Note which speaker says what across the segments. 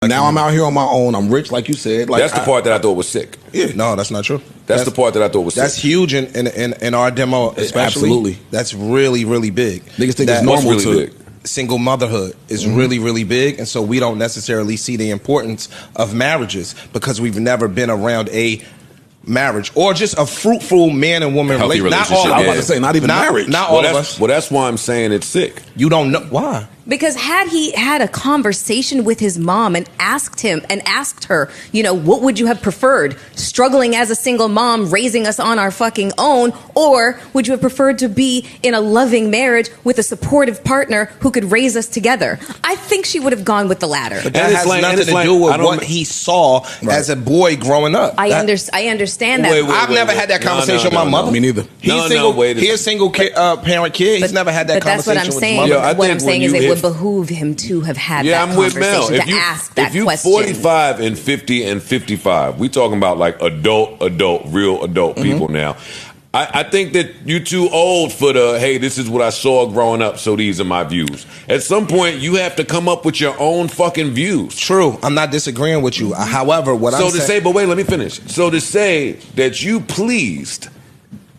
Speaker 1: Now I'm out here on my own. I'm rich, like you said. Like,
Speaker 2: that's the part that I thought was sick.
Speaker 1: Yeah, no, that's not true.
Speaker 2: That's the part that I thought was sick.
Speaker 1: That's huge in our demo, especially.
Speaker 3: Absolutely.
Speaker 1: That's really, really big.
Speaker 3: Niggas think it's normal
Speaker 2: really big.
Speaker 1: Single motherhood is really, really big, and so we don't necessarily see the importance of marriages because we've never been around a marriage or just a fruitful man and woman relationship. Not all of us.
Speaker 3: I was about to say, not even marriage.
Speaker 1: Not all of us.
Speaker 2: Well, that's why I'm saying it's sick.
Speaker 1: You don't know why.
Speaker 4: Because had he had a conversation with his mom and asked her, what would you have preferred? Struggling as a single mom, raising us on our fucking own, or would you have preferred to be in a loving marriage with a supportive partner who could raise us together? I think she would have gone with the latter.
Speaker 1: But that has nothing to do with what he saw as a boy growing up.
Speaker 4: I understand that.
Speaker 1: I've never had that conversation with my mother.
Speaker 3: Me neither.
Speaker 1: He's a single parent kid. He's never had that conversation with his mother.
Speaker 4: What I'm saying is it would bebehoove him to have had that conversation, to ask that question.
Speaker 2: If you 45 and 50 and 55, we talking about like real adult people now. I think that you're too old for hey, this is what I saw growing up, so these are my views. At some point, you have to come up with your own fucking views.
Speaker 1: True. I'm not disagreeing with you. However,
Speaker 2: but wait, let me finish. So to say that you pleased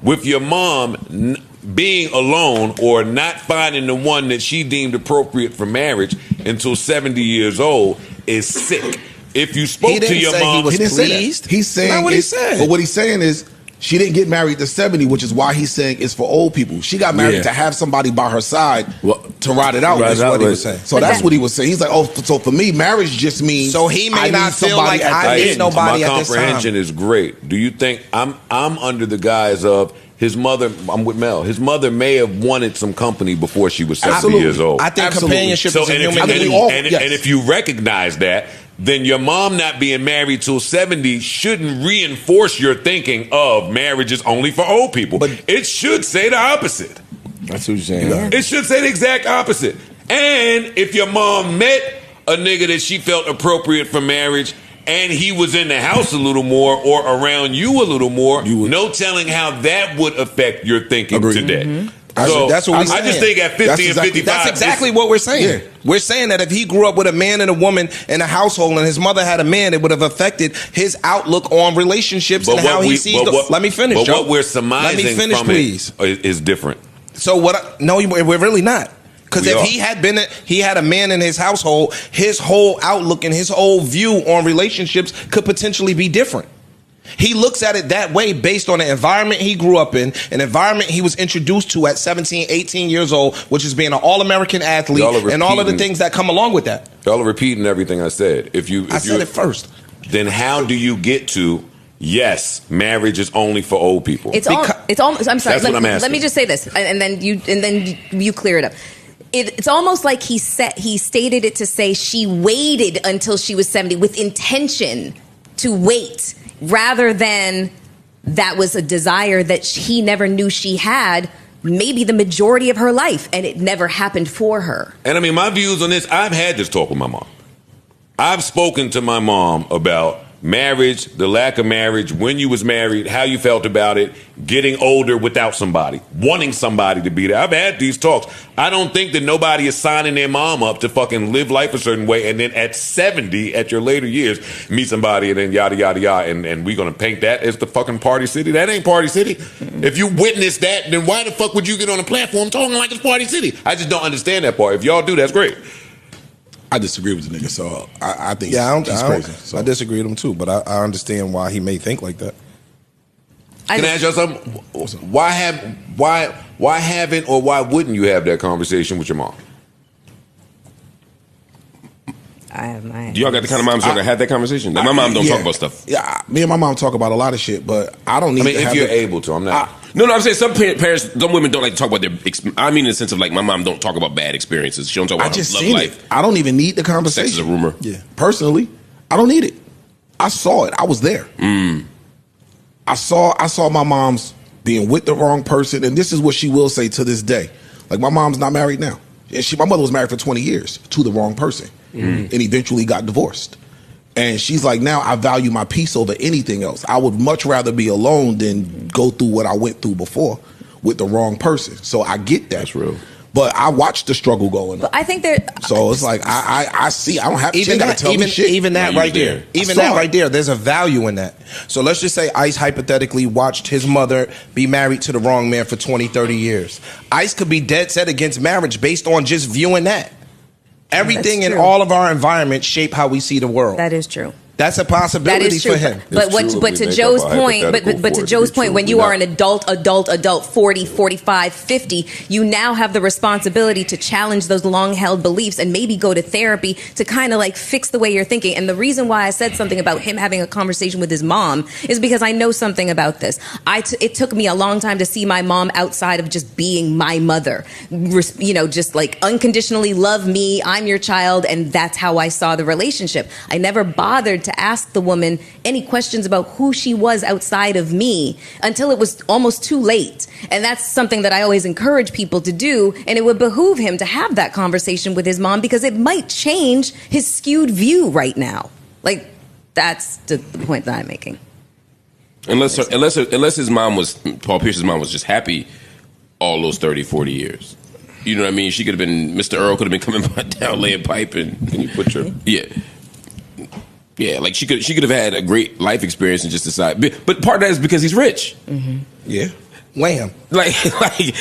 Speaker 2: with your mom being alone or not finding the one that she deemed appropriate for marriage until 70 years old is sick. If you spoke to your mom,
Speaker 1: he didn't say that.
Speaker 3: He's saying
Speaker 1: not what he said.
Speaker 3: But what he's saying is she didn't get married to 70, which is why he's saying it's for old people. She got married to have somebody by her side to ride it out. Is what he was saying. So that's what he was saying. He's like, so for me, marriage just means.
Speaker 1: So he may not feel like I need nobody at this time.
Speaker 2: My comprehension is great. Do you think I'm under the guise of his mother? I'm with Mel. His mother may have wanted some company before she was 70 years old.
Speaker 1: I think companionship is a human need.
Speaker 2: And if you recognize that, then your mom not being married till 70 shouldn't reinforce your thinking of marriage is only for old people. But it should say the opposite.
Speaker 3: That's what you're saying.
Speaker 2: It should say the exact opposite. And if your mom met a nigga that she felt appropriate for marriage and he was in the house a little more or around you a little more, no telling how that would affect your thinking today. Mm-hmm. So
Speaker 1: that's what
Speaker 2: I just think at 50 and 55.
Speaker 1: That's exactly what we're saying. Yeah. We're saying that if he grew up with a man and a woman in a household and his mother had a man, it would have affected his outlook on relationships and how he sees them. Let me finish,
Speaker 2: But
Speaker 1: Joe.
Speaker 2: what we're surmising from
Speaker 1: please.
Speaker 2: It is different.
Speaker 1: So we're really not. Because if he had a man in his household, his whole outlook and his whole view on relationships could potentially be different. He looks at it that way based on the environment he grew up in, an environment he was introduced to at 17, 18 years old, which is being an all-American athlete and all of the things that come along with that.
Speaker 2: Y'all are repeating everything I said.
Speaker 1: I said it first.
Speaker 2: Then how do you get to, yes, marriage is only for old people?
Speaker 4: It's almost. I'm sorry.
Speaker 2: That's what I'm asking.
Speaker 4: Let me just say this, and then you clear it up. It's almost like he stated it to say she waited until she was 70 with intention to wait, rather than that was a desire that he never knew she had, maybe the majority of her life, and it never happened for her.
Speaker 2: And I mean, my views on this, I've had this talk with my mom. I've spoken to my mom about marriage, the lack of marriage, when you was married, how you felt about it, getting older without somebody, wanting somebody to be there. I've had these talks. I don't think that nobody is signing their mom up to fucking live life a certain way and then at 70, at your later years, meet somebody and then yada, yada, yada, and we're going to paint that as the fucking Party City. That ain't Party City. If you witness that, then why the fuck would you get on a platform talking like it's Party City? I just don't understand that part. If y'all do, that's great.
Speaker 3: I disagree with the nigga, so I think
Speaker 1: he's
Speaker 3: crazy. So.
Speaker 1: I disagree with him too, but I understand why he may think like that.
Speaker 2: Can I ask y'all something? Why haven't or why wouldn't you have that conversation with your mom?
Speaker 4: I have my.
Speaker 5: Y'all got the kind of moms that had that conversation? Like, my mom don't talk about stuff.
Speaker 3: Yeah, me and my mom talk about a lot of shit, but I don't need to
Speaker 2: if you're able to, I'm not.
Speaker 5: No, I'm saying some parents, some women don't like to talk about their. I mean, in the sense of like, my mom don't talk about bad experiences. She don't talk about her love life.
Speaker 3: I don't even need the conversation.
Speaker 5: Sex is a rumor.
Speaker 3: Yeah, personally, I don't need it. I saw it. I was there. I saw my mom's being with the wrong person, and this is what she will say to this day. Like, my mom's not married now. My mother was married for 20 years to the wrong person, and eventually got divorced. And she's like, now I value my peace over anything else. I would much rather be alone than go through what I went through before with the wrong person. So I get that.
Speaker 5: That's real.
Speaker 3: But I watched the struggle going on.
Speaker 4: But I think there.
Speaker 3: So it's like I see. I don't have to.
Speaker 1: Even that, even that right there. Even that right there. There's a value in that. So let's just say Ice hypothetically watched his mother be married to the wrong man for 20, 30 years. Ice could be dead set against marriage based on just viewing that. Everything in all of our environment shape how we see the world.
Speaker 4: That is true.
Speaker 1: That's a possibility for him.
Speaker 4: But to Joe's point, but to Joe's point, when you are an adult, 40, 45, 50, you now have the responsibility to challenge those long-held beliefs and maybe go to therapy to kind of like fix the way you're thinking. And the reason why I said something about him having a conversation with his mom is because I know something about this. It took me a long time to see my mom outside of just being my mother. You know, just like unconditionally love me, I'm your child, and that's how I saw the relationship. I never bothered to ask the woman any questions about who she was outside of me until it was almost too late. And that's something that I always encourage people to do. And it would behoove him to have that conversation with his mom because it might change his skewed view right now. Like, that's the point that I'm making.
Speaker 5: Unless his mom was, Paul Pierce's mom was just happy all those 30, 40 years. You know what I mean? She could have been, Mr. Earl could have been coming down laying pipe and you put your, yeah, like she could have had a great life experience and just decide. But part of that is because he's rich.
Speaker 1: Mm-hmm. Yeah, wham.
Speaker 5: Like frankly,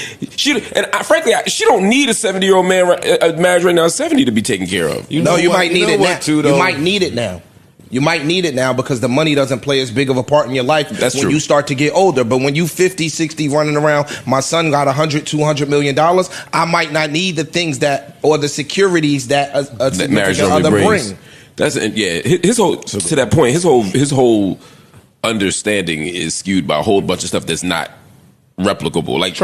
Speaker 5: she don't need a 70-year-old man marriage right now, 70 to be taken care of.
Speaker 1: You might need it now. You might need it now. You might need it now because the money doesn't play as big of a part in your life when you start to get older. But when you 50, 60 running around, my son got $100, $200 million, I might not need the things that or the securities that a significant other bring.
Speaker 5: That's his whole to that point. His whole understanding is skewed by a whole bunch of stuff that's not replicable. Like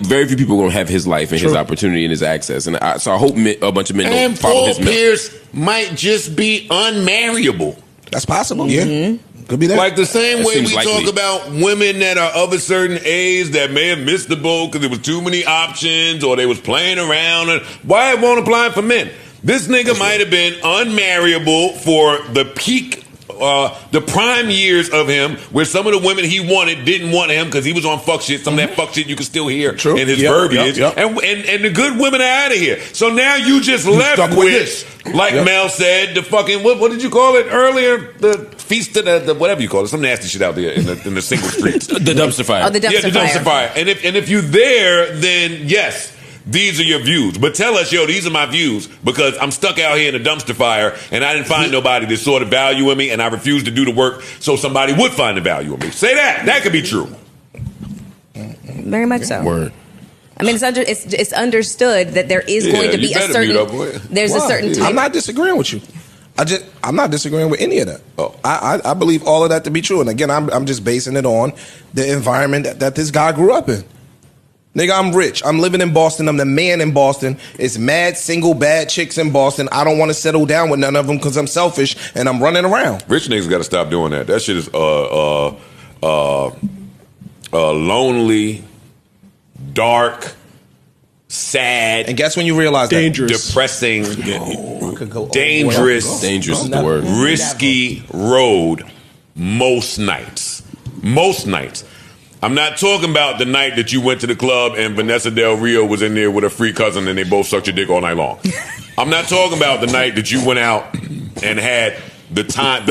Speaker 5: very few people are gonna have his life and his opportunity and his access. And so I hope a bunch of men don't follow his.
Speaker 2: And Paul Pierce might just be unmarriable.
Speaker 1: That's possible.
Speaker 3: Yeah. Could be that.
Speaker 2: Like the same way we talk about women that are of a certain age that may have missed the boat because there was too many options or they was playing around. And why it won't apply for men? This nigga might have been unmarriable for the peak, the prime years of him, where some of the women he wanted didn't want him because he was on fuck shit. Some of that fuck shit you can still hear in his verbiage. And the good women are out of here. So now you just left with, like Mel said, the fucking, what did you call it earlier? The feast of the whatever you call it. Some nasty shit out there in the single streets.
Speaker 5: The dumpster fire.
Speaker 4: Oh, the dumpster
Speaker 2: fire. And if you're there, then yes. These are your views. But tell us, these are my views because I'm stuck out here in a dumpster fire and I didn't find nobody that saw the value in me and I refused to do the work so somebody would find the value in me. Say that. That could be true.
Speaker 4: Very much so.
Speaker 5: Word.
Speaker 4: I mean, it's understood that there is going to be a certain type.
Speaker 1: I'm not disagreeing with you. I'm not disagreeing with any of that. I believe all of that to be true. And again, I'm just basing it on the environment that this guy grew up in. Nigga, I'm rich. I'm living in Boston. I'm the man in Boston. It's mad single bad chicks in Boston. I don't want to settle down with none of them because I'm selfish and I'm running around.
Speaker 2: Rich niggas got to stop doing that. That shit is lonely, dark, sad.
Speaker 1: And guess when you realize
Speaker 2: dangerous, depressing, dangerous.
Speaker 5: Dangerous is the word.
Speaker 2: Risky road most nights. Most nights. I'm not talking about the night that you went to the club and Vanessa Del Rio was in there with a free cousin and they both sucked your dick all night long. I'm not talking about the night that you went out and had the time,